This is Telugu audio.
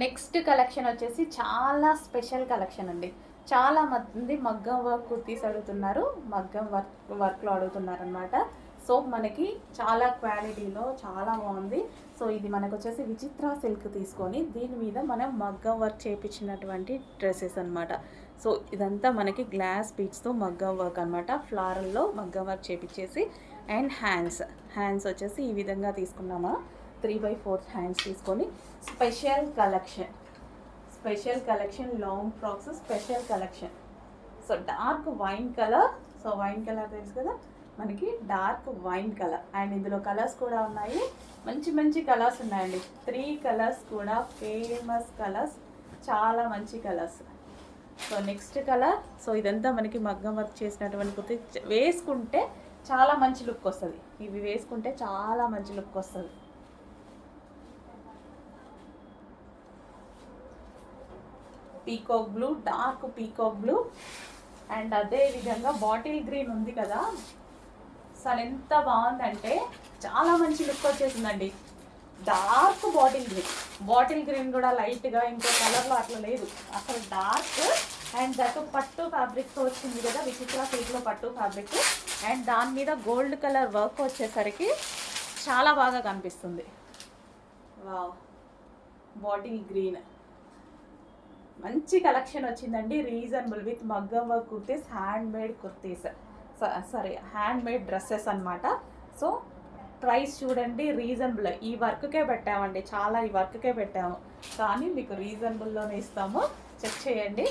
నెక్స్ట్ కలెక్షన్ వచ్చేసి చాలా స్పెషల్ కలెక్షన్ అండి. చాలా మంది మగ్గం వర్క్ కుర్తీస్ అడుగుతున్నారు, మగ్గం వర్క్లో అడుగుతున్నారు అనమాట. సో మనకి చాలా క్వాలిటీలో చాలా బాగుంది. సో ఇది మనకు వచ్చేసి విచిత్ర సిల్క్ తీసుకొని దీని మీద మనం మగ్గం వర్క్ చేయించినటువంటి డ్రెస్సెస్ అనమాట. సో ఇదంతా మనకి గ్లాస్ బీడ్స్తో మగ్గం వర్క్ అనమాట. ఫ్లారల్లో మగ్గం వర్క్ చేపించేసి అండ్ హ్యాండ్స్ వచ్చేసి ఈ విధంగా తీసుకున్నామా, 3/4 హ్యాండ్స్ తీసుకొని special collection long frocks special collection. So dark wine colour, so wine colour తెలుసు కదా మనకి, డార్క్ వైన్ కలర్. అండ్ ఇందులో కలర్స్ కూడా ఉన్నాయి, మంచి మంచి కలర్స్ ఉన్నాయండి. 3 కలర్స్ కూడా ఫేమస్ కలర్స్, చాలా మంచి colours. So next colour, so ఇదంతా మనకి మగ్గం వర్క్ చేసినటువంటి కుర్తీ, వేసుకుంటే చాలా మంచి లుక్ వస్తుంది. ఇవి వేసుకుంటే చాలా మంచి లుక్ వస్తుంది. Peacock blue, dark peacock blue. And అదే విధంగా బాటిల్ గ్రీన్ ఉంది కదా, అసలు ఎంత బాగుందంటే చాలా మంచి లుక్ వచ్చేసిందండి. డార్క్ బాటిల్ గ్రీన్ కూడా లైట్గా ఇంకో కలర్లో అట్లా లేదు, అసలు డార్క్. అండ్ దట్ పట్టు ఫ్యాబ్రిక్తో వచ్చింది కదా, విచిత్ర సిల్క్లో పట్టు ఫ్యాబ్రిక్. అండ్ దాని మీద గోల్డ్ కలర్ వర్క్ వచ్చేసరికి చాలా బాగా కనిపిస్తుంది. వావ్, బాటిల్ గ్రీన్ మంచి కలెక్షన్ వచ్చిందండి. రీజనబుల్ విత్ మగ్గం work kurtis, hand made dresses అనమాట. సో ప్రైస్ చూడండి, రీజనబుల్. ఈ వర్క్కే పెట్టామండి, చాలా ఈ వర్క్కే పెట్టాము, కానీ మీకు రీజనబుల్లోనే ఇస్తాము. చెక్ చేయండి.